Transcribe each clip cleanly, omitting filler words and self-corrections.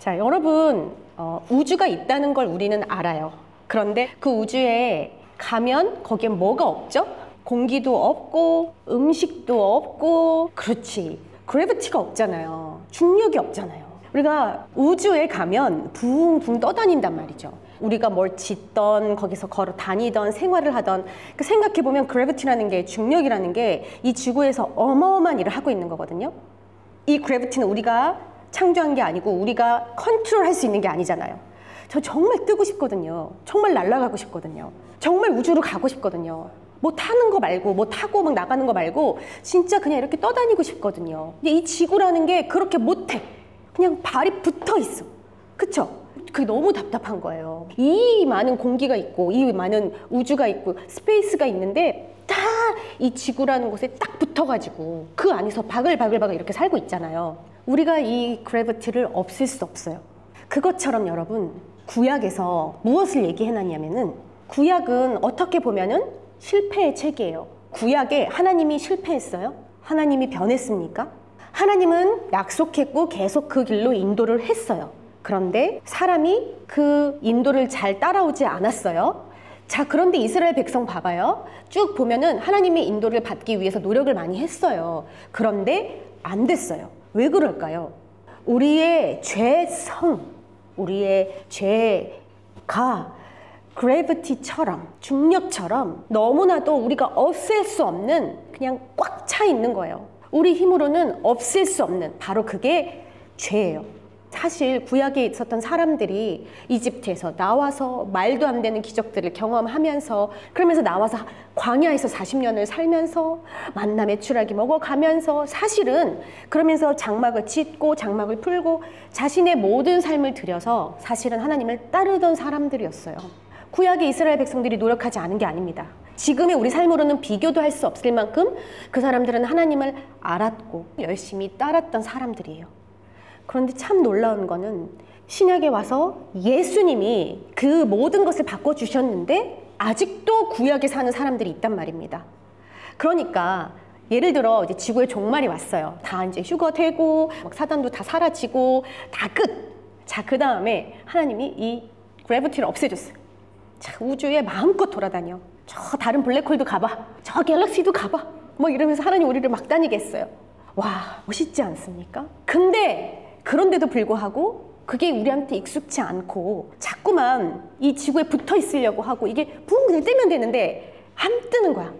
자, 여러분, 우주가 있다는 걸 우리는 알아요. 그런데 그 우주에 가면 거기에 뭐가 없죠? 공기도 없고 음식도 없고, 그렇지, 그래비티가 없잖아요. 중력이 없잖아요. 우리가 우주에 가면 붕붕 떠다닌단 말이죠. 우리가 뭘 짓던, 거기서 걸어 다니던, 생활을 하던, 생각해보면 그래비티라는 게, 중력이라는 게 이 지구에서 어마어마한 일을 하고 있는 거거든요. 이 그래비티는 우리가 창조한 게 아니고 우리가 컨트롤할 수 있는 게 아니잖아요. 저 정말 뜨고 싶거든요. 정말 날아가고 싶거든요. 정말 우주로 가고 싶거든요. 뭐 타는 거 말고, 뭐 타고 막 나가는 거 말고 진짜 그냥 이렇게 떠다니고 싶거든요. 근데 이 지구라는 게 그렇게 못해. 그냥 발이 붙어 있어. 그쵸? 그게 너무 답답한 거예요. 이 많은 공기가 있고, 이 많은 우주가 있고, 스페이스가 있는데 다 이 지구라는 곳에 딱 붙어가지고 그 안에서 바글바글 이렇게 살고 있잖아요. 우리가 이 그래비티를 없앨 수 없어요. 그것처럼 여러분, 구약에서 무엇을 얘기해놨냐면은, 구약은 어떻게 보면은 실패의 책이에요. 구약에 하나님이 실패했어요? 하나님이 변했습니까? 하나님은 약속했고 계속 그 길로 인도를 했어요. 그런데 사람이 그 인도를 잘 따라오지 않았어요. 자, 그런데 이스라엘 백성 봐봐요. 쭉 보면은 하나님의 인도를 받기 위해서 노력을 많이 했어요. 그런데 안 됐어요. 왜 그럴까요? 우리의 죄성, 우리의 죄가 그래비티처럼, 중력처럼 너무나도 우리가 없앨 수 없는, 그냥 꽉 차 있는 거예요. 우리 힘으로는 없앨 수 없는, 바로 그게 죄예요. 사실 구약에 있었던 사람들이 이집트에서 나와서 말도 안 되는 기적들을 경험하면서, 그러면서 나와서 광야에서 40년을 살면서 만나 메추라기 먹어가면서, 사실은 그러면서 장막을 짓고 장막을 풀고 자신의 모든 삶을 들여서 사실은 하나님을 따르던 사람들이었어요. 구약의 이스라엘 백성들이 노력하지 않은 게 아닙니다. 지금의 우리 삶으로는 비교도 할 수 없을 만큼 그 사람들은 하나님을 알았고 열심히 따랐던 사람들이에요. 그런데 참 놀라운 거는, 신약에 와서 예수님이 그 모든 것을 바꿔주셨는데 아직도 구약에 사는 사람들이 있단 말입니다. 그러니까 예를 들어 이제 지구에 종말이 왔어요. 다 이제 휴거되고 사단도 다 사라지고 다 끝. 자, 그 다음에 하나님이 이 그래비티를 없애줬어요. 자, 우주에 마음껏 돌아다녀. 저 다른 블랙홀도 가봐. 저 갤럭시도 가봐. 뭐 이러면서 하나님 우리를 막 다니게 했어요. 와, 멋있지 않습니까? 근데 그런데도 불구하고 그게 우리한테 익숙치 않고 자꾸만 이 지구에 붙어 있으려고 하고, 이게 붕 그냥 뜨면 되는데 안 뜨는 거야.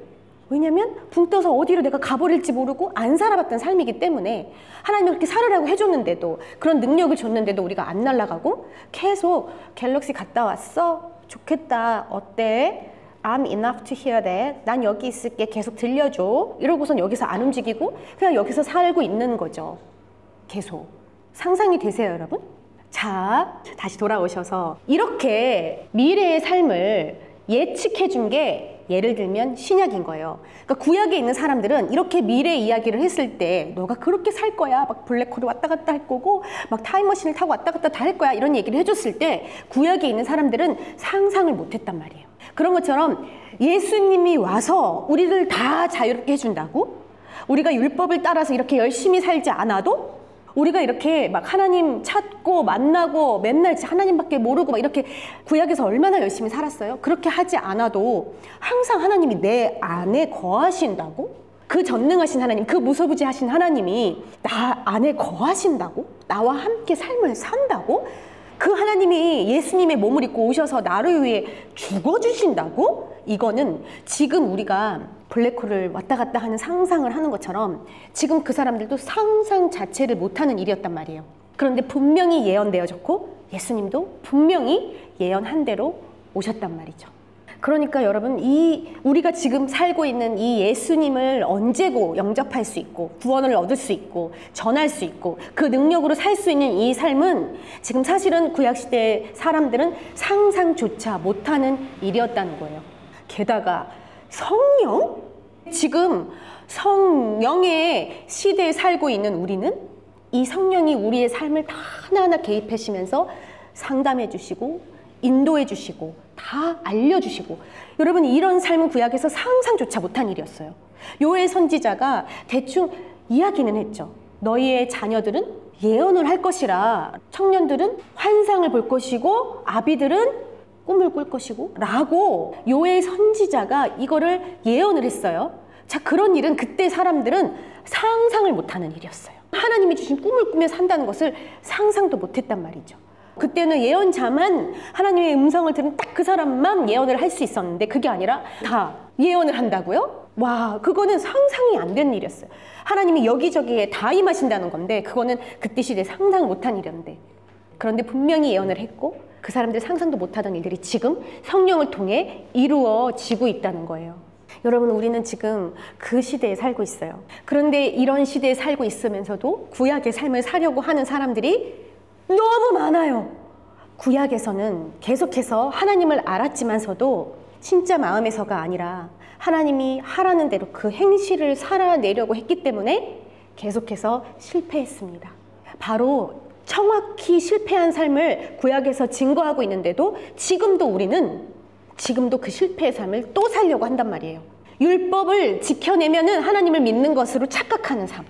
왜냐면 붕 떠서 어디로 내가 가버릴지 모르고 안 살아봤던 삶이기 때문에, 하나님이 그렇게 살으라고 해줬는데도, 그런 능력을 줬는데도 우리가 안 날아가고 계속 갤럭시 갔다 왔어? 좋겠다. 어때? I'm enough to hear that. 난 여기 있을게. 계속 들려줘. 이러고선 여기서 안 움직이고 그냥 여기서 살고 있는 거죠. 계속. 상상이 되세요, 여러분? 자, 다시 돌아오셔서 이렇게 미래의 삶을 예측해 준 게, 예를 들면 신약인 거예요. 그러니까 구약에 있는 사람들은 이렇게 미래 이야기를 했을 때, 너가 그렇게 살 거야, 막 블랙홀을 왔다 갔다 할 거고 막 타임머신을 타고 왔다 갔다 다 할 거야, 이런 얘기를 해줬을 때 구약에 있는 사람들은 상상을 못했단 말이에요. 그런 것처럼 예수님이 와서 우리를 다 자유롭게 해준다고? 우리가 율법을 따라서 이렇게 열심히 살지 않아도, 우리가 이렇게 막 하나님 찾고 만나고 맨날 하나님밖에 모르고 막 이렇게 구약에서 얼마나 열심히 살았어요? 그렇게 하지 않아도 항상 하나님이 내 안에 거하신다고? 그 전능하신 하나님, 그 무소부지하신 하나님이 나 안에 거하신다고? 나와 함께 삶을 산다고? 그 하나님이 예수님의 몸을 입고 오셔서 나를 위해 죽어주신다고? 이거는 지금 우리가 블랙홀을 왔다 갔다 하는 상상을 하는 것처럼 지금 그 사람들도 상상 자체를 못하는 일이었단 말이에요. 그런데 분명히 예언되어졌고 예수님도 분명히 예언한 대로 오셨단 말이죠. 그러니까 여러분, 우리가 지금 살고 있는 이 예수님을 언제고 영접할 수 있고 구원을 얻을 수 있고 전할 수 있고 그 능력으로 살 수 있는 이 삶은 지금 사실은 구약시대 사람들은 상상조차 못하는 일이었다는 거예요. 게다가 성령? 지금 성령의 시대에 살고 있는 우리는 이 성령이 우리의 삶을 다 하나하나 개입하시면서 상담해 주시고 인도해 주시고 다 알려주시고, 여러분 이런 삶은 구약에서 상상조차 못한 일이었어요. 요엘 선지자가 대충 이야기는 했죠. 너희의 자녀들은 예언을 할 것이라 청년들은 환상을 볼 것이고 아비들은 꿈을 꿀 것이고 라고 요엘 선지자가 이거를 예언을 했어요. 자, 그런 일은 그때 사람들은 상상을 못하는 일이었어요. 하나님이 주신 꿈을 꾸며 산다는 것을 상상도 못했단 말이죠. 그때는 예언자만, 하나님의 음성을 들은 딱 그 사람만 예언을 할 수 있었는데 그게 아니라 다 예언을 한다고요? 와, 그거는 상상이 안 되는 일이었어요. 하나님이 여기저기에 다 임하신다는 건데 그거는 그때 시대에 상상 못한 일이었는데, 그런데 분명히 예언을 했고 그 사람들 상상도 못하던 일들이 지금 성령을 통해 이루어지고 있다는 거예요. 여러분, 우리는 지금 그 시대에 살고 있어요. 그런데 이런 시대에 살고 있으면서도 구약의 삶을 사려고 하는 사람들이 너무 많아요. 구약에서는 계속해서 하나님을 알았지만서도 진짜 마음에서가 아니라 하나님이 하라는 대로 그 행실을 살아내려고 했기 때문에 계속해서 실패했습니다. 바로 정확히 실패한 삶을 구약에서 증거하고 있는데도 지금도 우리는 그 실패의 삶을 또 살려고 한단 말이에요. 율법을 지켜내면은 하나님을 믿는 것으로 착각하는 삶.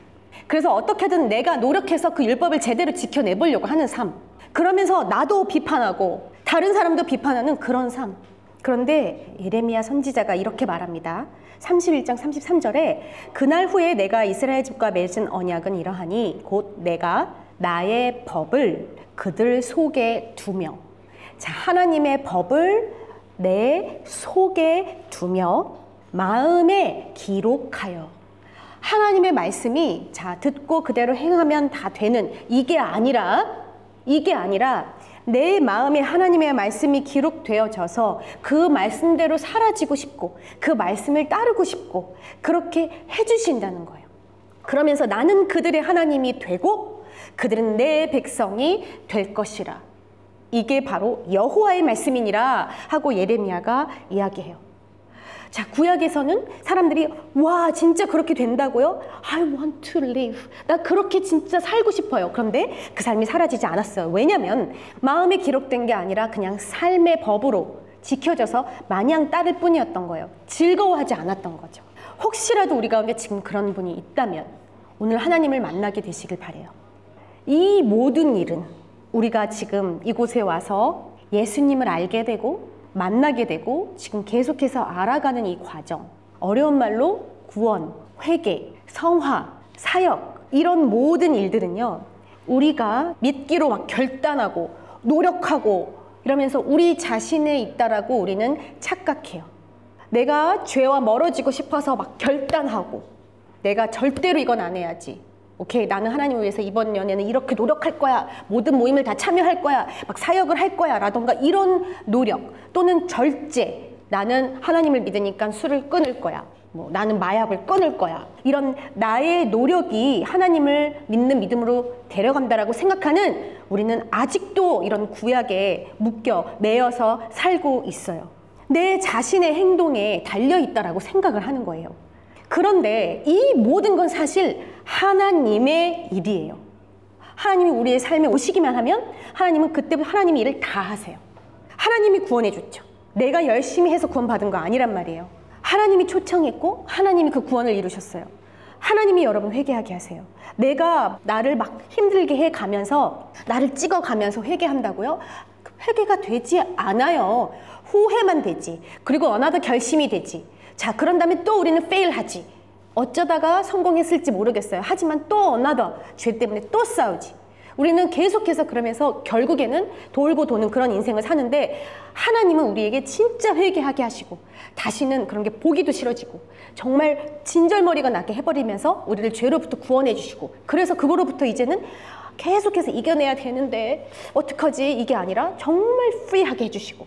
그래서 어떻게든 내가 노력해서 그 율법을 제대로 지켜내보려고 하는 삶. 그러면서 나도 비판하고 다른 사람도 비판하는 그런 삶. 그런데 예레미야 선지자가 이렇게 말합니다. 31장 33절에 그날 후에 내가 이스라엘 집과 맺은 언약은 이러하니 곧 내가 나의 법을 그들 속에 두며. 자, 하나님의 법을 내 속에 두며 마음에 기록하여. 하나님의 말씀이 자, 듣고 그대로 행하면 다 되는 이게 아니라 내 마음에 하나님의 말씀이 기록되어져서 그 말씀대로 사라지고 싶고 그 말씀을 따르고 싶고 그렇게 해주신다는 거예요. 그러면서 나는 그들의 하나님이 되고 그들은 내 백성이 될 것이라. 이게 바로 여호와의 말씀이니라 하고 예레미야가 이야기해요. 자, 구약에서는 사람들이 와, 진짜 그렇게 된다고요? I want to live. 나 그렇게 진짜 살고 싶어요. 그런데 그 삶이 사라지지 않았어요. 왜냐하면 마음에 기록된 게 아니라 그냥 삶의 법으로 지켜져서 마냥 따를 뿐이었던 거예요. 즐거워하지 않았던 거죠. 혹시라도 우리 가운데 지금 그런 분이 있다면 오늘 하나님을 만나게 되시길 바라요. 이 모든 일은 우리가 지금 이곳에 와서 예수님을 알게 되고 만나게 되고 지금 계속해서 알아가는 이 과정, 어려운 말로 구원, 회개, 성화, 사역, 이런 모든 일들은요, 우리가 믿기로 막 결단하고 노력하고 이러면서 우리 자신에 있다라고 우리는 착각해요. 내가 죄와 멀어지고 싶어서 막 결단하고 내가 절대로 이건 안 해야지. 오케이, 나는 하나님을 위해서 이번 연애는 이렇게 노력할 거야. 모든 모임을 다 참여할 거야. 막 사역을 할 거야. 라던가 이런 노력 또는 절제. 나는 하나님을 믿으니까 술을 끊을 거야. 나는 마약을 끊을 거야. 이런 나의 노력이 하나님을 믿는 믿음으로 데려간다라고 생각하는 우리는 아직도 이런 구약에 묶여 매여서 살고 있어요. 내 자신의 행동에 달려있다라고 생각을 하는 거예요. 그런데 이 모든 건 사실 하나님의 일이에요. 하나님이 우리의 삶에 오시기만 하면 하나님은 그때부터 하나님의 일을 다 하세요. 하나님이 구원해 줬죠. 내가 열심히 해서 구원받은 거 아니란 말이에요. 하나님이 초청했고 하나님이 그 구원을 이루셨어요. 하나님이 여러분 회개하게 하세요. 내가 나를 막 힘들게 해가면서 나를 찍어가면서 회개한다고요? 회개가 되지 않아요. 후회만 되지. 그리고 어나더 결심이 되지. 자, 그런 다음에 또 우리는 fail하지. 어쩌다가 성공했을지 모르겠어요. 하지만 또 어나더 죄 때문에 또 싸우지. 우리는 계속해서 그러면서 결국에는 돌고 도는 그런 인생을 사는데 하나님은 우리에게 진짜 회개하게 하시고 다시는 그런 게 보기도 싫어지고 정말 진절머리가 나게 해버리면서 우리를 죄로부터 구원해 주시고, 그래서 그거로부터 이제는 계속해서 이겨내야 되는데 어떡하지? 이게 아니라 정말 프리하게 해주시고,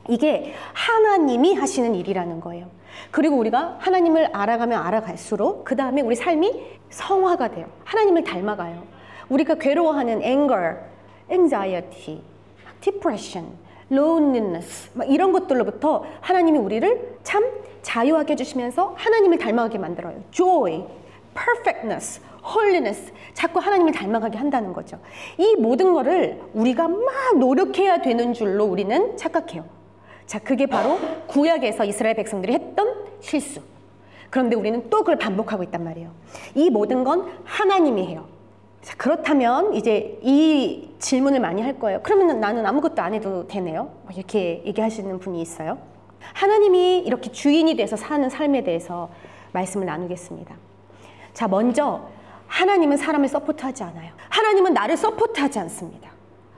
이게 하나님이 하시는 일이라는 거예요. 그리고 우리가 하나님을 알아가면 알아갈수록 그 다음에 우리 삶이 성화가 돼요. 하나님을 닮아가요. 우리가 괴로워하는 anger, anxiety, depression, loneliness 막 이런 것들로부터 하나님이 우리를 참 자유하게 해주시면서 하나님을 닮아가게 만들어요. joy, perfectness, holiness, 자꾸 하나님을 닮아가게 한다는 거죠. 이 모든 거를 우리가 막 노력해야 되는 줄로 우리는 착각해요. 자, 그게 바로 구약에서 이스라엘 백성들이 했던 실수. 그런데 우리는 또 그걸 반복하고 있단 말이에요. 이 모든 건 하나님이 해요. 자, 그렇다면 이제 이 질문을 많이 할 거예요. 그러면 나는 아무것도 안 해도 되네요? 이렇게 얘기하시는 분이 있어요. 하나님이 이렇게 주인이 돼서 사는 삶에 대해서 말씀을 나누겠습니다. 자, 먼저 하나님은 사람을 서포트하지 않아요. 하나님은 나를 서포트하지 않습니다.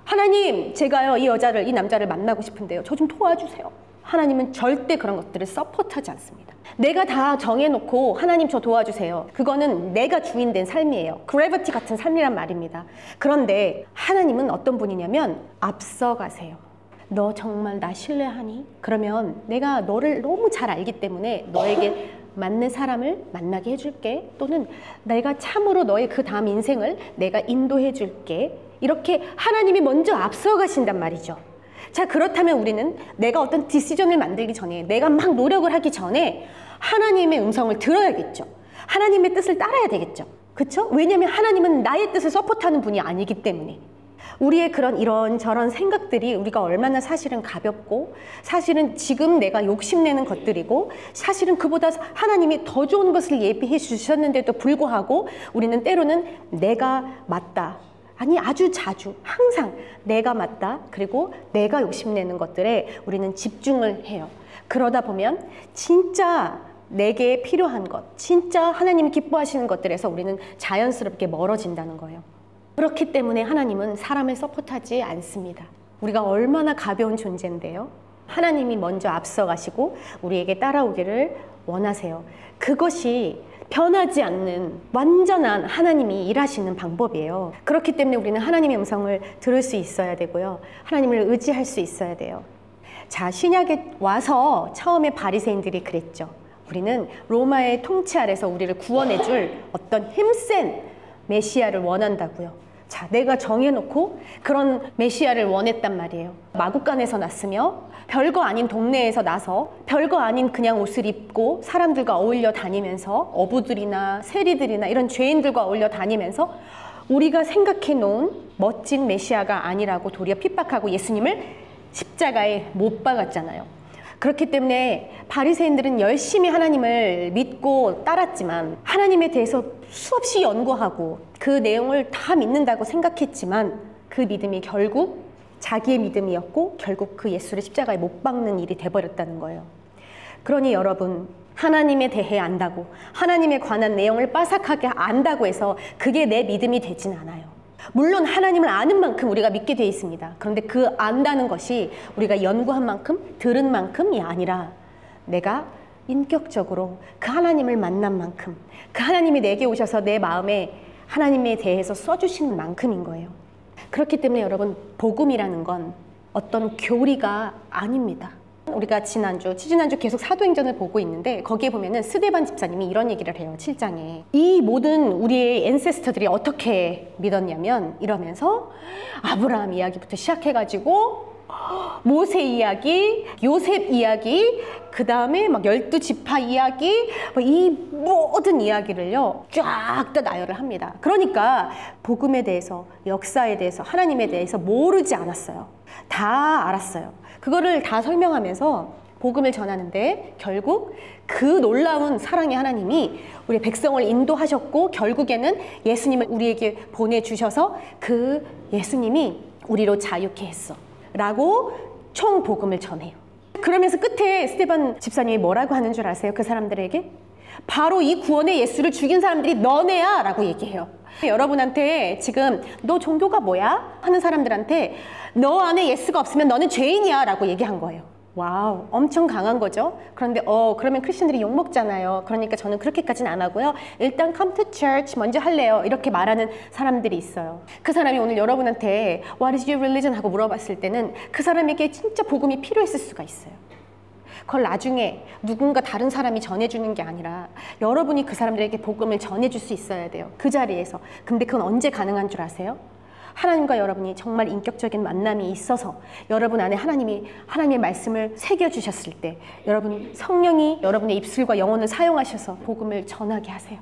하나님, 제가요 이 여자를, 이 남자를 만나고 싶은데요, 저 좀 도와주세요. 하나님은 절대 그런 것들을 서포트하지 않습니다. 내가 다 정해놓고 하나님 저 도와주세요, 그거는 내가 주인 된 삶이에요. 그래비티 같은 삶이란 말입니다. 그런데 하나님은 어떤 분이냐면 앞서가세요. 너 정말 나 신뢰하니? 그러면 내가 너를 너무 잘 알기 때문에 너에게 맞는 사람을 만나게 해줄게, 또는 내가 참으로 너의 그 다음 인생을 내가 인도해 줄게. 이렇게 하나님이 먼저 앞서가신단 말이죠. 자, 그렇다면 우리는 내가 어떤 디시전을 만들기 전에, 내가 막 노력을 하기 전에 하나님의 음성을 들어야겠죠. 하나님의 뜻을 따라야 되겠죠. 그렇죠? 왜냐하면 하나님은 나의 뜻을 서포트하는 분이 아니기 때문에. 우리의 그런 이런저런 생각들이 우리가 얼마나 사실은 가볍고, 사실은 지금 내가 욕심내는 것들이고, 사실은 그보다 하나님이 더 좋은 것을 예비해 주셨는데도 불구하고 우리는 때로는 내가 맞다, 아니 아주 자주 항상 내가 맞다, 그리고 내가 욕심내는 것들에 우리는 집중을 해요. 그러다 보면 진짜 내게 필요한 것, 진짜 하나님이 기뻐하시는 것들에서 우리는 자연스럽게 멀어진다는 거예요. 그렇기 때문에 하나님은 사람을 서포트하지 않습니다. 우리가 얼마나 가벼운 존재인데요. 하나님이 먼저 앞서가시고 우리에게 따라오기를 원하세요. 그것이 변하지 않는 완전한 하나님이 일하시는 방법이에요. 그렇기 때문에 우리는 하나님의 음성을 들을 수 있어야 되고요. 하나님을 의지할 수 있어야 돼요. 자, 신약에 와서 처음에 바리새인들이 그랬죠. 우리는 로마의 통치 아래서 우리를 구원해 줄 어떤 힘센 메시아를 원한다고요. 자, 내가 정해놓고 그런 메시아를 원했단 말이에요. 마구간에서 났으며 별거 아닌 동네에서 나서 별거 아닌 그냥 옷을 입고 사람들과 어울려 다니면서, 어부들이나 세리들이나 이런 죄인들과 어울려 다니면서 우리가 생각해 놓은 멋진 메시아가 아니라고 도리어 핍박하고 예수님을 십자가에 못 박았잖아요. 그렇기 때문에 바리새인들은 열심히 하나님을 믿고 따랐지만, 하나님에 대해서 수없이 연구하고 그 내용을 다 믿는다고 생각했지만, 그 믿음이 결국 자기의 믿음이었고 결국 그 예수를 십자가에 못 박는 일이 돼버렸다는 거예요. 그러니 여러분, 하나님에 대해 안다고, 하나님에 관한 내용을 빠삭하게 안다고 해서 그게 내 믿음이 되진 않아요. 물론 하나님을 아는 만큼 우리가 믿게 돼 있습니다. 그런데 그 안다는 것이 우리가 연구한 만큼, 들은 만큼이 아니라 내가 인격적으로 그 하나님을 만난 만큼, 그 하나님이 내게 오셔서 내 마음에 하나님에 대해서 써주시는 만큼인 거예요. 그렇기 때문에 여러분, 복음이라는 건 어떤 교리가 아닙니다. 우리가 지난주 계속 사도행전을 보고 있는데, 거기에 보면은 스데반 집사님이 이런 얘기를 해요. 7장에. 이 모든 우리의 앤세스터들이 어떻게 믿었냐면, 이러면서 아브라함 이야기부터 시작해가지고 모세 이야기, 요셉 이야기, 그 다음에 막 12지파 이야기, 이 모든 이야기를요 쫙 다 나열을 합니다. 그러니까 복음에 대해서, 역사에 대해서, 하나님에 대해서 모르지 않았어요. 다 알았어요. 그거를 다 설명하면서 복음을 전하는데, 결국 그 놀라운 사랑의 하나님이 우리 백성을 인도하셨고 결국에는 예수님을 우리에게 보내주셔서 그 예수님이 우리로 자유케 했어 라고 총 복음을 전해요. 그러면서 끝에 스데반 집사님이 뭐라고 하는 줄 아세요? 그 사람들에게 바로 이 구원의 예수를 죽인 사람들이 너네야 라고 얘기해요. 여러분한테 지금 너 종교가 뭐야? 하는 사람들한테 너 안에 예수가 없으면 너는 죄인이야 라고 얘기한 거예요. 와우, 엄청 강한 거죠. 그런데 그러면 크리스천들이 욕먹잖아요. 그러니까 저는 그렇게까지는 안 하고요, 일단 come to church 먼저 할래요, 이렇게 말하는 사람들이 있어요. 그 사람이 오늘 여러분한테 What is your religion? 하고 물어봤을 때는 그 사람에게 진짜 복음이 필요했을 수가 있어요. 그걸 나중에 누군가 다른 사람이 전해주는 게 아니라 여러분이 그 사람들에게 복음을 전해줄 수 있어야 돼요. 그 자리에서. 근데 그건 언제 가능한 줄 아세요? 하나님과 여러분이 정말 인격적인 만남이 있어서, 여러분 안에 하나님의 말씀을 새겨주셨을 때, 여러분 성령이 여러분의 입술과 영혼을 사용하셔서 복음을 전하게 하세요.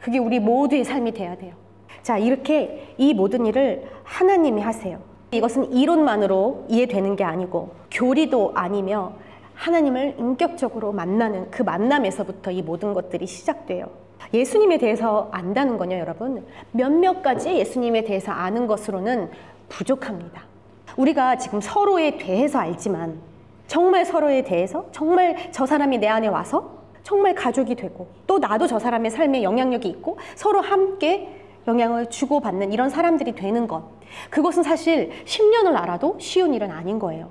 그게 우리 모두의 삶이 돼야 돼요. 자, 이렇게 이 모든 일을 하나님이 하세요. 이것은 이론만으로 이해되는 게 아니고 교리도 아니며 하나님을 인격적으로 만나는 그 만남에서부터 이 모든 것들이 시작돼요. 예수님에 대해서 안다는 건요, 여러분, 몇몇 가지 예수님에 대해서 아는 것으로는 부족합니다. 우리가 지금 서로에 대해서 알지만 정말 서로에 대해서 정말 저 사람이 내 안에 와서 정말 가족이 되고 또 나도 저 사람의 삶에 영향력이 있고 서로 함께 영향을 주고받는 이런 사람들이 되는 것, 그것은 사실 10년을 알아도 쉬운 일은 아닌 거예요.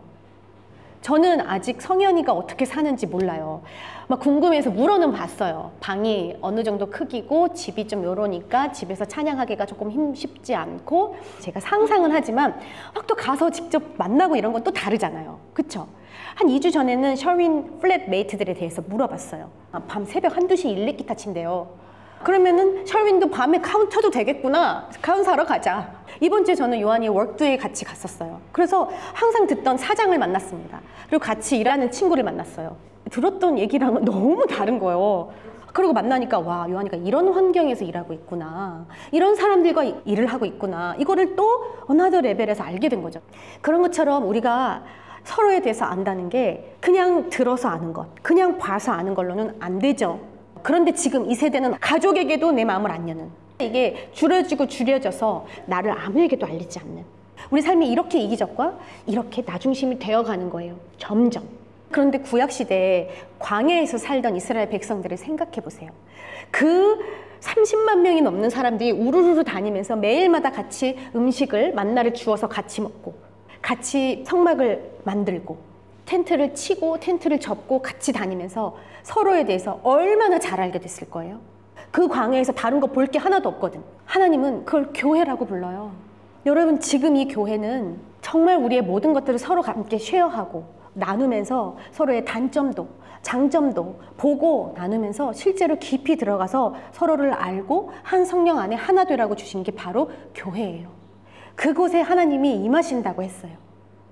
저는 아직 성현이가 어떻게 사는지 몰라요. 막 궁금해서 물어는 봤어요. 방이 어느 정도 크기고 집이 좀 요러니까 집에서 찬양하기가 조금 쉽지 않고, 제가 상상은 하지만 막 또 가서 직접 만나고 이런 건 또 다르잖아요. 그쵸? 한 2주 전에는 셔윈 플랫메이트들에 대해서 물어봤어요. 밤 새벽 1~2시 일렉 기타 친대요. 그러면은 셔윈도 밤에 카운터도 되겠구나. 카운 사러 가자. 이번 주에 저는 요한이 월크데이에 같이 갔었어요. 그래서 항상 듣던 사장을 만났습니다. 그리고 같이 일하는 친구를 만났어요. 들었던 얘기랑은 너무 다른 거예요. 그리고 만나니까 와, 요한이가 이런 환경에서 일하고 있구나, 이런 사람들과 일을 하고 있구나, 이거를 또 어나더 레벨에서 알게 된 거죠. 그런 것처럼 우리가 서로에 대해서 안다는 게 그냥 들어서 아는 것, 그냥 봐서 아는 걸로는 안 되죠. 그런데 지금 이 세대는 가족에게도 내 마음을 안 여는, 이게 줄여지고 줄여져서 나를 아무에게도 알리지 않는, 우리 삶이 이렇게 이기적과 이렇게 나중심이 되어가는 거예요, 점점. 그런데 구약시대에 광야에서 살던 이스라엘 백성들을 생각해 보세요. 그 30만 명이 넘는 사람들이 우르르 다니면서 매일마다 같이 음식을, 만나를 주어서 같이 먹고 같이 성막을 만들고 텐트를 치고 텐트를 접고 같이 다니면서 서로에 대해서 얼마나 잘 알게 됐을 거예요. 그 광야에서 다른 거 볼 게 하나도 없거든. 하나님은 그걸 교회라고 불러요. 여러분, 지금 이 교회는 정말 우리의 모든 것들을 서로 함께 쉐어하고 나누면서 서로의 단점도 장점도 보고 나누면서 실제로 깊이 들어가서 서로를 알고 한 성령 안에 하나 되라고 주신 게 바로 교회예요. 그곳에 하나님이 임하신다고 했어요.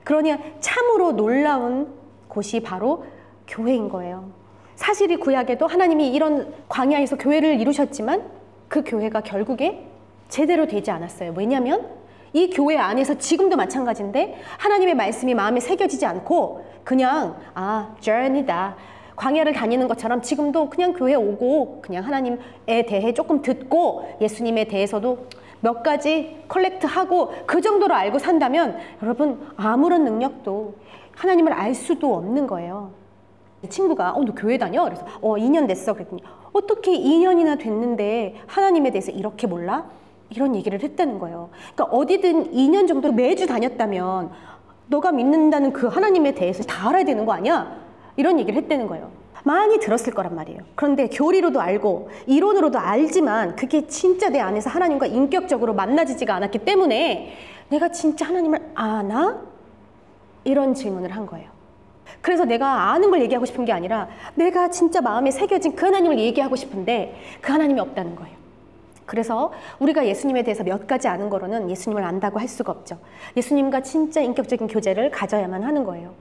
그러니 참으로 놀라운 곳이 바로 교회인 거예요. 사실 이 구약에도 하나님이 이런 광야에서 교회를 이루셨지만 그 교회가 결국에 제대로 되지 않았어요. 왜냐하면 이 교회 안에서 지금도 마찬가지인데 하나님의 말씀이 마음에 새겨지지 않고 그냥 journey다, 광야를 다니는 것처럼 지금도 그냥 교회 오고 그냥 하나님에 대해 조금 듣고 예수님에 대해서도 몇 가지 컬렉트하고 그 정도로 알고 산다면 여러분, 아무런 능력도 하나님을 알 수도 없는 거예요. 친구가 너 교회 다녀? 그래서 2년 됐어. 그랬더니 어떻게 2년이나 됐는데 하나님에 대해서 이렇게 몰라? 이런 얘기를 했다는 거예요. 그러니까 어디든 2년 정도 매주 다녔다면 너가 믿는다는 그 하나님에 대해서 다 알아야 되는 거 아니야? 이런 얘기를 했다는 거예요. 많이 들었을 거란 말이에요. 그런데 교리로도 알고 이론으로도 알지만 그게 진짜 내 안에서 하나님과 인격적으로 만나지지가 않았기 때문에 내가 진짜 하나님을 아나? 이런 질문을 한 거예요. 그래서 내가 아는 걸 얘기하고 싶은 게 아니라 내가 진짜 마음에 새겨진 그 하나님을 얘기하고 싶은데 그 하나님이 없다는 거예요. 그래서 우리가 예수님에 대해서 몇 가지 아는 거로는 예수님을 안다고 할 수가 없죠. 예수님과 진짜 인격적인 교제를 가져야만 하는 거예요.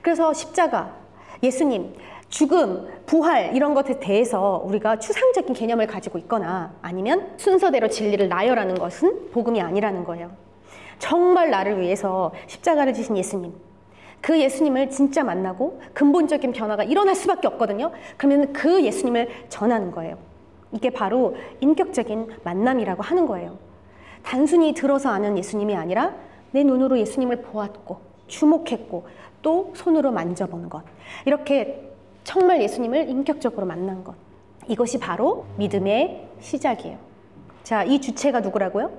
그래서 십자가, 예수님, 죽음, 부활 이런 것에 대해서 우리가 추상적인 개념을 가지고 있거나 아니면 순서대로 진리를 나열하는 것은 복음이 아니라는 거예요. 정말 나를 위해서 십자가를 지신 예수님, 그 예수님을 진짜 만나고 근본적인 변화가 일어날 수밖에 없거든요. 그러면 그 예수님을 전하는 거예요. 이게 바로 인격적인 만남이라고 하는 거예요. 단순히 들어서 아는 예수님이 아니라 내 눈으로 예수님을 보았고 주목했고 또 손으로 만져본 것, 이렇게 정말 예수님을 인격적으로 만난 것, 이것이 바로 믿음의 시작이에요. 자, 이 주체가 누구라고요?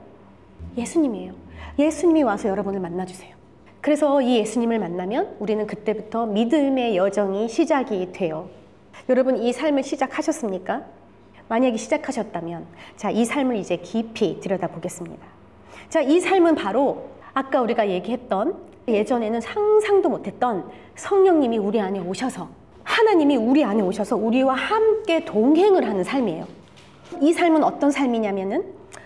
예수님이에요. 예수님이 와서 여러분을 만나주세요. 그래서 이 예수님을 만나면 우리는 그때부터 믿음의 여정이 시작이 돼요. 여러분, 이 삶을 시작하셨습니까? 만약에 시작하셨다면 자, 이 삶을 이제 깊이 들여다보겠습니다. 자, 이 삶은 바로 아까 우리가 얘기했던, 예전에는 상상도 못했던 성령님이 우리 안에 오셔서, 하나님이 우리 안에 오셔서 우리와 함께 동행을 하는 삶이에요. 이 삶은 어떤 삶이냐면은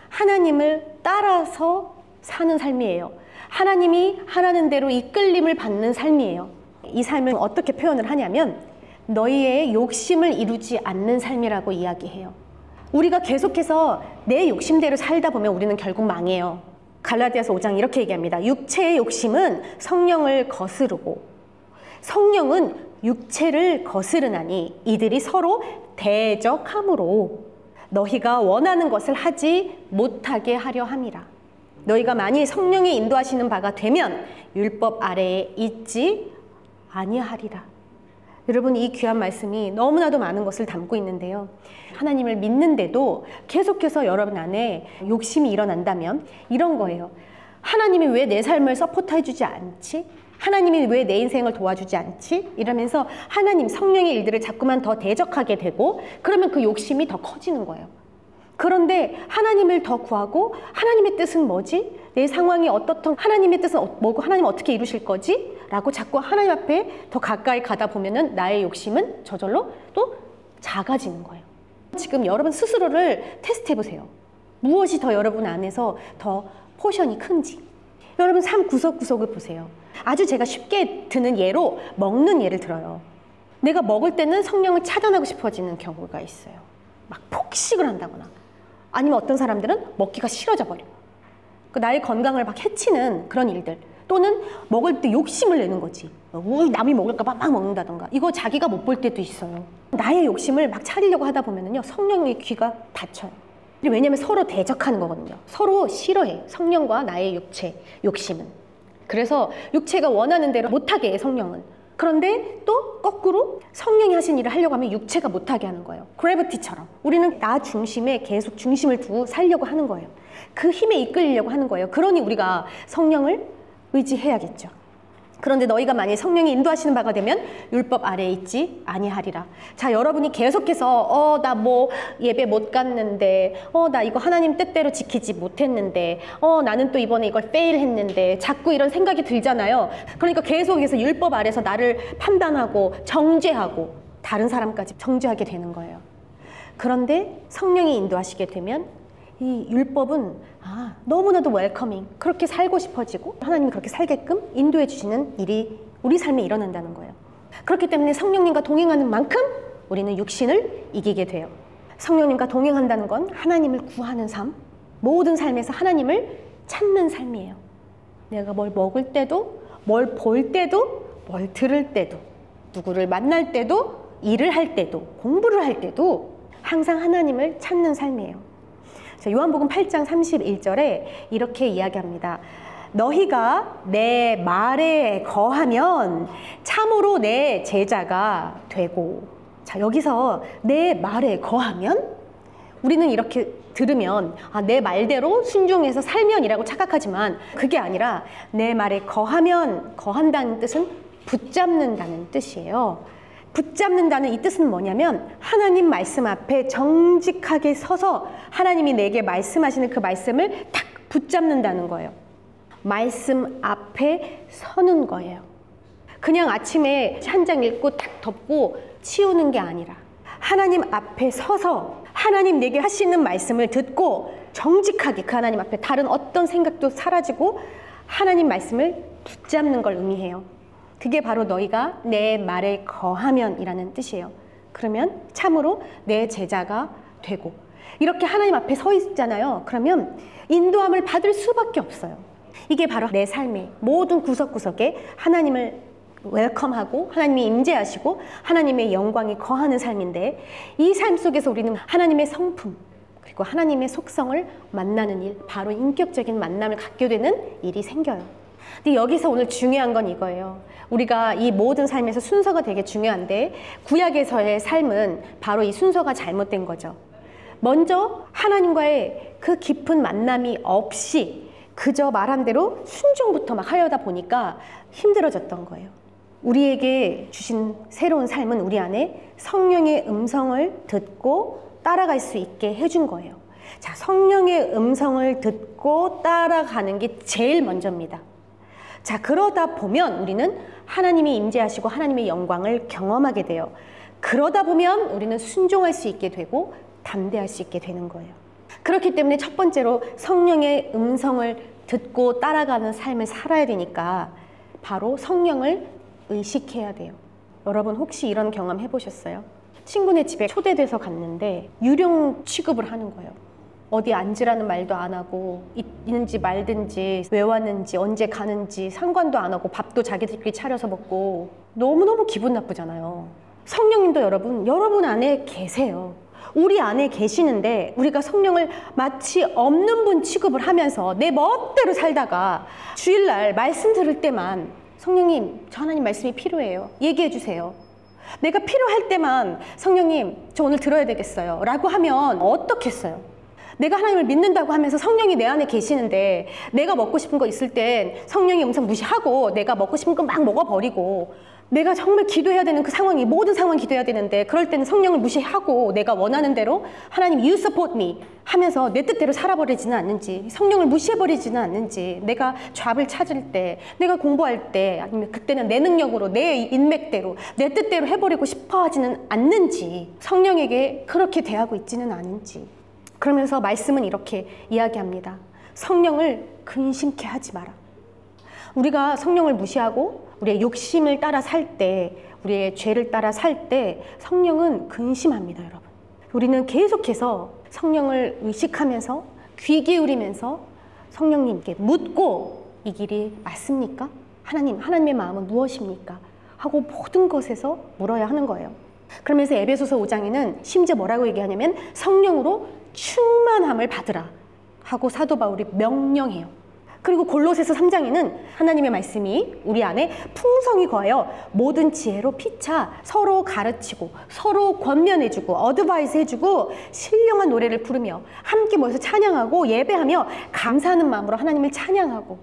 하나님을 따라서 사는 삶이에요. 하나님이 하라는 대로 이끌림을 받는 삶이에요. 이 삶을 어떻게 표현을 하냐면 너희의 욕심을 이루지 않는 삶이라고 이야기해요. 우리가 계속해서 내 욕심대로 살다 보면 우리는 결국 망해요. 갈라디아서 5장 이렇게 얘기합니다. 육체의 욕심은 성령을 거스르고 성령은 육체를 거스르나니 이들이 서로 대적함으로 너희가 원하는 것을 하지 못하게 하려 함이라. 너희가 만일 성령의 인도하시는 바가 되면 율법 아래에 있지 아니하리라. 여러분, 이 귀한 말씀이 너무나도 많은 것을 담고 있는데요. 하나님을 믿는데도 계속해서 여러분 안에 욕심이 일어난다면 이런 거예요. 하나님이 왜 내 삶을 서포트해 주지 않지? 하나님이 왜 내 인생을 도와주지 않지? 이러면서 하나님, 성령의 일들을 자꾸만 더 대적하게 되고, 그러면 그 욕심이 더 커지는 거예요. 그런데 하나님을 더 구하고, 하나님의 뜻은 뭐지? 내 상황이 어떻든 하나님의 뜻은 뭐고, 하나님 어떻게 이루실 거지? 라고 자꾸 하나님 앞에 더 가까이 가다 보면은 나의 욕심은 저절로 또 작아지는 거예요. 지금 여러분 스스로를 테스트해 보세요. 무엇이 더 여러분 안에서 더 포션이 큰지. 여러분 삶 구석구석을 보세요. 아주 제가 쉽게 드는 예로 먹는 예를 들어요. 내가 먹을 때는 성령을 차단하고 싶어지는 경우가 있어요. 막 폭식을 한다거나, 아니면 어떤 사람들은 먹기가 싫어져 버려. 나의 건강을 막 해치는 그런 일들, 또는 먹을 때 욕심을 내는 거지. 남이 먹을까 봐 막 먹는다던가. 이거 자기가 못 볼 때도 있어요. 나의 욕심을 막 차리려고 하다 보면은요, 성령의 귀가 닫혀요. 왜냐면 서로 대적하는 거거든요. 서로 싫어해, 성령과 나의 육체, 욕심은. 그래서 육체가 원하는 대로 못하게 해, 성령은. 그런데 또 거꾸로 성령이 하신 일을 하려고 하면 육체가 못하게 하는 거예요. 그래비티처럼 우리는 나 중심에 계속 중심을 두고 살려고 하는 거예요. 그 힘에 이끌리려고 하는 거예요. 그러니 우리가 성령을 의지해야겠죠. 그런데 너희가 만일 성령이 인도하시는 바가 되면 율법 아래에 있지 아니하리라. 자, 여러분이 계속해서 나 뭐 예배 못 갔는데, 나 이거 하나님 뜻대로 지키지 못했는데, 나는 또 이번에 이걸 페일했는데, 자꾸 이런 생각이 들잖아요. 그러니까 계속해서 율법 아래서 나를 판단하고 정죄하고 다른 사람까지 정죄하게 되는 거예요. 그런데 성령이 인도하시게 되면 이 율법은 너무나도 웰커밍, 그렇게 살고 싶어지고 하나님이 그렇게 살게끔 인도해 주시는 일이 우리 삶에 일어난다는 거예요. 그렇기 때문에 성령님과 동행하는 만큼 우리는 육신을 이기게 돼요. 성령님과 동행한다는 건 하나님을 구하는 삶, 모든 삶에서 하나님을 찾는 삶이에요. 내가 뭘 먹을 때도, 뭘 볼 때도, 뭘 들을 때도, 누구를 만날 때도, 일을 할 때도, 공부를 할 때도 항상 하나님을 찾는 삶이에요. 요한복음 8장 31절에 이렇게 이야기합니다. 너희가 내 말에 거하면 참으로 내 제자가 되고. 자, 여기서 내 말에 거하면, 우리는 이렇게 들으면 내 말대로 순종해서 살면 이라고 착각하지만 그게 아니라 내 말에 거하면, 거한다는 뜻은 붙잡는다는 뜻이에요. 붙잡는다는 이 뜻은 뭐냐면 하나님 말씀 앞에 정직하게 서서 하나님이 내게 말씀하시는 그 말씀을 탁 붙잡는다는 거예요. 말씀 앞에 서는 거예요. 그냥 아침에 한 장 읽고 딱 덮고 치우는 게 아니라 하나님 앞에 서서 하나님 내게 하시는 말씀을 듣고 정직하게 그 하나님 앞에 다른 어떤 생각도 사라지고 하나님 말씀을 붙잡는 걸 의미해요. 그게 바로 너희가 내 말에 거하면 이라는 뜻이에요. 그러면 참으로 내 제자가 되고, 이렇게 하나님 앞에 서 있잖아요. 그러면 인도함을 받을 수밖에 없어요. 이게 바로 내 삶의 모든 구석구석에 하나님을 웰컴하고 하나님이 임재하시고 하나님의 영광이 거하는 삶인데, 이 삶 속에서 우리는 하나님의 성품 그리고 하나님의 속성을 만나는 일, 바로 인격적인 만남을 갖게 되는 일이 생겨요. 근데 여기서 오늘 중요한 건 이거예요. 우리가 이 모든 삶에서 순서가 되게 중요한데 구약에서의 삶은 바로 이 순서가 잘못된 거죠. 먼저 하나님과의 그 깊은 만남이 없이 그저 말한 대로 순종부터 막 하려다 보니까 힘들어졌던 거예요. 우리에게 주신 새로운 삶은 우리 안에 성령의 음성을 듣고 따라갈 수 있게 해준 거예요. 자, 성령의 음성을 듣고 따라가는 게 제일 먼저입니다. 자, 그러다 보면 우리는 하나님이 임재하시고 하나님의 영광을 경험하게 돼요. 그러다 보면 우리는 순종할 수 있게 되고 담대할 수 있게 되는 거예요. 그렇기 때문에 첫 번째로 성령의 음성을 듣고 따라가는 삶을 살아야 되니까 바로 성령을 의식해야 돼요. 여러분 혹시 이런 경험 해보셨어요? 친구네 집에 초대돼서 갔는데 유령 취급을 하는 거예요. 어디 앉으라는 말도 안 하고 있는지 말든지 왜 왔는지 언제 가는지 상관도 안 하고 밥도 자기들끼리 차려서 먹고 너무너무 기분 나쁘잖아요. 성령님도 여러분 안에 계세요. 우리 안에 계시는데 우리가 성령을 마치 없는 분 취급을 하면서 내 멋대로 살다가 주일날 말씀 들을 때만 성령님, 저 하나님 말씀이 필요해요. 얘기해 주세요. 내가 필요할 때만 성령님, 저 오늘 들어야 되겠어요. 라고 하면 어떻겠어요? 내가 하나님을 믿는다고 하면서 성령이 내 안에 계시는데 내가 먹고 싶은 거 있을 땐 성령의 음성 무시하고 내가 먹고 싶은 거 막 먹어버리고 내가 정말 기도해야 되는 그 상황이 모든 상황 기도해야 되는데 그럴 때는 성령을 무시하고 내가 원하는 대로 하나님 you support me 하면서 내 뜻대로 살아버리지는 않는지 성령을 무시해버리지는 않는지 내가 잡을 찾을 때 내가 공부할 때 아니면 그때는 내 능력으로 내 인맥대로 내 뜻대로 해버리고 싶어 하지는 않는지 성령에게 그렇게 대하고 있지는 않은지 그러면서 말씀은 이렇게 이야기합니다. 성령을 근심케 하지 마라. 우리가 성령을 무시하고 우리의 욕심을 따라 살 때, 우리의 죄를 따라 살 때 성령은 근심합니다, 여러분. 우리는 계속해서 성령을 의식하면서 귀 기울이면서 성령님께 묻고 이 길이 맞습니까? 하나님, 하나님의 마음은 무엇입니까? 하고 모든 것에서 물어야 하는 거예요. 그러면서 에베소서 5장에는 심지어 뭐라고 얘기하냐면 성령으로 충만함을 받으라 하고 사도 바울이 명령해요. 그리고 골로새서 3장에는 하나님의 말씀이 우리 안에 풍성히 거하여 모든 지혜로 피차 서로 가르치고 서로 권면해주고 어드바이스 해주고 신령한 노래를 부르며 함께 모여서 찬양하고 예배하며 감사하는 마음으로 하나님을 찬양하고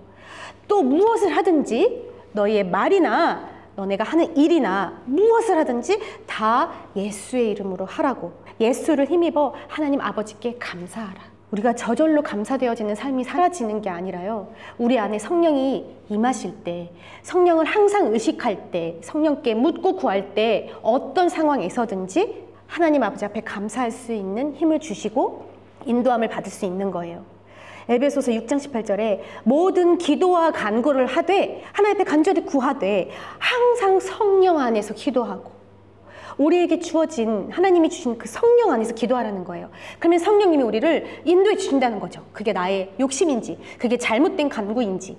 또 무엇을 하든지 너희의 말이나 너네가 하는 일이나 무엇을 하든지 다 예수의 이름으로 하라고 예수를 힘입어 하나님 아버지께 감사하라. 우리가 저절로 감사되어지는 삶이 사라지는 게 아니라요. 우리 안에 성령이 임하실 때, 성령을 항상 의식할 때, 성령께 묻고 구할 때 어떤 상황에서든지 하나님 아버지 앞에 감사할 수 있는 힘을 주시고 인도함을 받을 수 있는 거예요. 에베소서 6장 18절에 모든 기도와 간구를 하되 하나님 앞에 간절히 구하되 항상 성령 안에서 기도하고 우리에게 주어진 하나님이 주신 그 성령 안에서 기도하라는 거예요. 그러면 성령님이 우리를 인도해 주신다는 거죠. 그게 나의 욕심인지 그게 잘못된 간구인지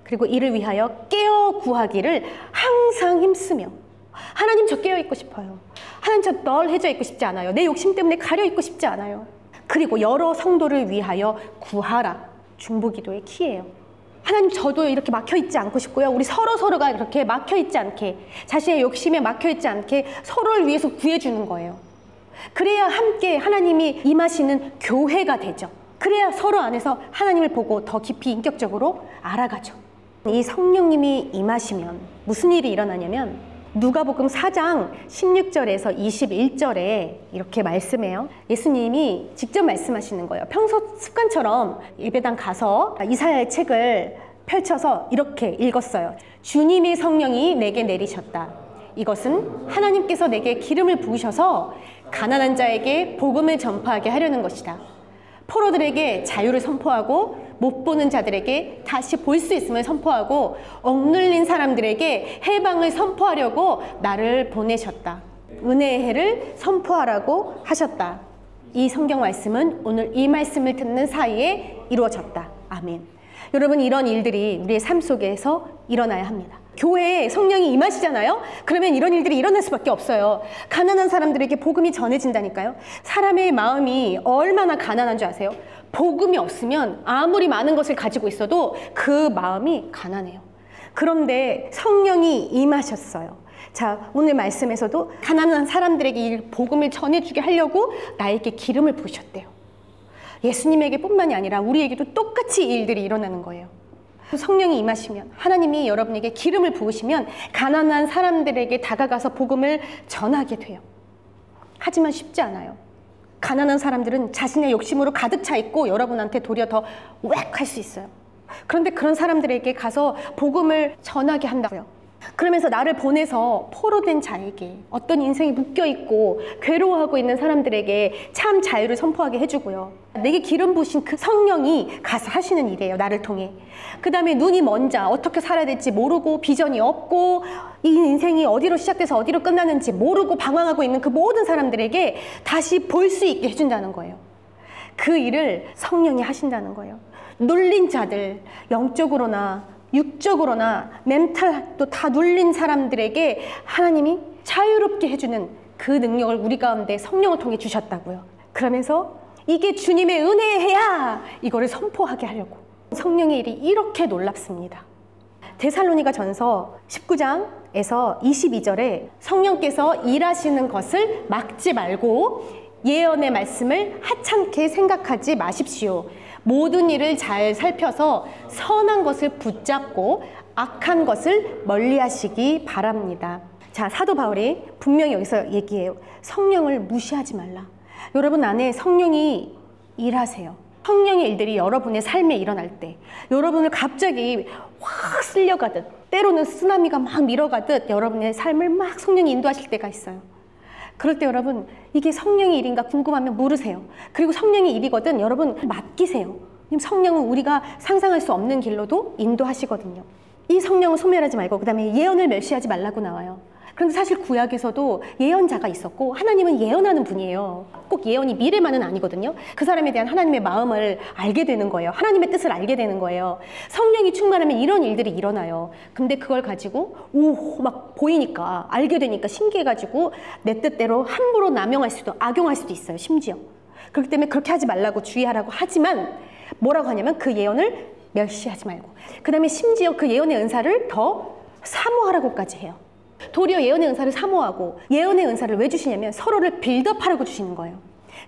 그리고 이를 위하여 깨어 구하기를 항상 힘쓰며 하나님 저 깨어 있고 싶어요. 하나님 저 널해져 있고 싶지 않아요. 내 욕심 때문에 가려 있고 싶지 않아요. 그리고 여러 성도를 위하여 구하라. 중보기도의 키예요. 하나님 저도 이렇게 막혀있지 않고 싶고요. 우리 서로가 이렇게 막혀있지 않게 자신의 욕심에 막혀있지 않게 서로를 위해서 구해주는 거예요. 그래야 함께 하나님이 임하시는 교회가 되죠. 그래야 서로 안에서 하나님을 보고 더 깊이 인격적으로 알아가죠. 이 성령님이 임하시면 무슨 일이 일어나냐면 누가복음 4장 16절에서 21절에 이렇게 말씀해요. 예수님이 직접 말씀하시는 거예요. 평소 습관처럼 예배당 가서 이사야의 책을 펼쳐서 이렇게 읽었어요. 주님의 성령이 내게 내리셨다. 이것은 하나님께서 내게 기름을 부으셔서 가난한 자에게 복음을 전파하게 하려는 것이다. 포로들에게 자유를 선포하고 못 보는 자들에게 다시 볼 수 있음을 선포하고 억눌린 사람들에게 해방을 선포하려고 나를 보내셨다. 은혜의 해를 선포하라고 하셨다. 이 성경 말씀은 오늘 이 말씀을 듣는 사이에 이루어졌다. 아멘. 여러분 이런 일들이 우리의 삶 속에서 일어나야 합니다. 교회에 성령이 임하시잖아요. 그러면 이런 일들이 일어날 수밖에 없어요. 가난한 사람들에게 복음이 전해진다니까요. 사람의 마음이 얼마나 가난한 줄 아세요? 복음이 없으면 아무리 많은 것을 가지고 있어도 그 마음이 가난해요. 그런데 성령이 임하셨어요. 자, 오늘 말씀에서도 가난한 사람들에게 이 복음을 전해주게 하려고 나에게 기름을 부으셨대요. 예수님에게 뿐만이 아니라 우리에게도 똑같이 이 일들이 일어나는 거예요. 성령이 임하시면 하나님이 여러분에게 기름을 부으시면 가난한 사람들에게 다가가서 복음을 전하게 돼요. 하지만 쉽지 않아요. 가난한 사람들은 자신의 욕심으로 가득 차 있고 여러분한테 도리어 더 웩 할 수 있어요. 그런데 그런 사람들에게 가서 복음을 전하게 한다고요. 그러면서 나를 보내서 포로된 자에게 어떤 인생이 묶여있고 괴로워하고 있는 사람들에게 참 자유를 선포하게 해주고요. 내게 기름 부으신 그 성령이 가서 하시는 일이에요. 나를 통해. 그 다음에 눈이 먼 자, 어떻게 살아야 될지 모르고 비전이 없고 이 인생이 어디로 시작돼서 어디로 끝나는지 모르고 방황하고 있는 그 모든 사람들에게 다시 볼 수 있게 해준다는 거예요. 그 일을 성령이 하신다는 거예요. 눌린 자들, 영적으로나 육적으로나 멘탈도 다 눌린 사람들에게 하나님이 자유롭게 해주는 그 능력을 우리 가운데 성령을 통해 주셨다고요. 그러면서 이게 주님의 은혜야! 이거를 선포하게 하려고. 성령의 일이 이렇게 놀랍습니다. 데살로니가 전서 19장에서 22절에 성령께서 일하시는 것을 막지 말고 예언의 말씀을 하찮게 생각하지 마십시오. 모든 일을 잘 살펴서 선한 것을 붙잡고 악한 것을 멀리하시기 바랍니다. 자, 사도 바울이 분명히 여기서 얘기해요. 성령을 무시하지 말라. 여러분 안에 성령이 일하세요. 성령의 일들이 여러분의 삶에 일어날 때, 여러분을 갑자기 확 쓸려가듯, 때로는 쓰나미가 막 밀어가듯 여러분의 삶을 막 성령이 인도하실 때가 있어요. 그럴 때 여러분, 이게 성령의 일인가 궁금하면 물으세요. 그리고 성령의 일이거든 여러분 맡기세요. 성령은 우리가 상상할 수 없는 길로도 인도하시거든요. 이 성령을 소멸하지 말고, 그 다음에 예언을 멸시하지 말라고 나와요. 그런데 사실 구약에서도 예언자가 있었고 하나님은 예언하는 분이에요. 꼭 예언이 미래만은 아니거든요. 그 사람에 대한 하나님의 마음을 알게 되는 거예요. 하나님의 뜻을 알게 되는 거예요. 성령이 충만하면 이런 일들이 일어나요. 근데 그걸 가지고 막 보이니까, 알게 되니까 신기해가지고 내 뜻대로 함부로 남용할 수도, 악용할 수도 있어요. 심지어. 그렇기 때문에 그렇게 하지 말라고 주의하라고 하지만 뭐라고 하냐면 그 예언을 멸시하지 말고, 그 다음에 심지어 그 예언의 은사를 더 사모하라고까지 해요. 도리어 예언의 은사를 사모하고, 예언의 은사를 왜 주시냐면 서로를 빌드업하라고 주시는 거예요.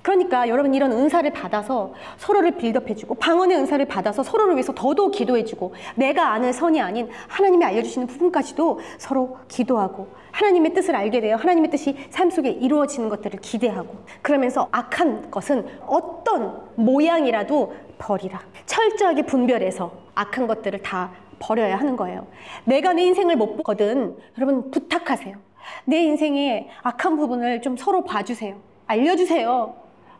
그러니까 여러분 이런 은사를 받아서 서로를 빌드업해주고, 방언의 은사를 받아서 서로를 위해서 더더욱 기도해주고, 내가 아는 선이 아닌 하나님이 알려주시는 부분까지도 서로 기도하고, 하나님의 뜻을 알게 되어 하나님의 뜻이 삶 속에 이루어지는 것들을 기대하고, 그러면서 악한 것은 어떤 모양이라도 버리라. 철저하게 분별해서 악한 것들을 다 버려야 하는 거예요. 내가 내 인생을 못 보거든 여러분 부탁하세요. 내 인생의 악한 부분을 좀 서로 봐주세요. 알려주세요.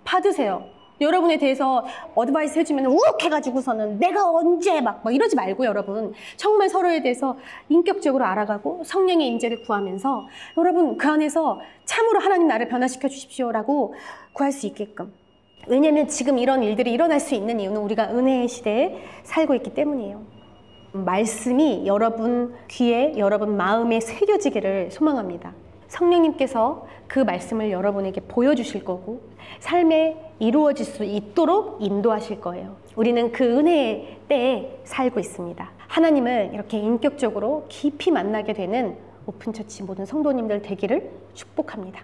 봐주세요. 여러분에 대해서 어드바이스 해주면 우욱해가지고서는 내가 언제 막 이러지 말고, 여러분 정말 서로에 대해서 인격적으로 알아가고 성령의 임재를 구하면서 여러분 그 안에서 참으로 하나님 나를 변화시켜 주십시오라고 구할 수 있게끔. 왜냐하면 지금 이런 일들이 일어날 수 있는 이유는 우리가 은혜의 시대에 살고 있기 때문이에요. 말씀이 여러분 귀에, 여러분 마음에 새겨지기를 소망합니다. 성령님께서 그 말씀을 여러분에게 보여주실 거고 삶에 이루어질 수 있도록 인도하실 거예요. 우리는 그 은혜의 때에 살고 있습니다. 하나님을 이렇게 인격적으로 깊이 만나게 되는 오픈처치 모든 성도님들 되기를 축복합니다.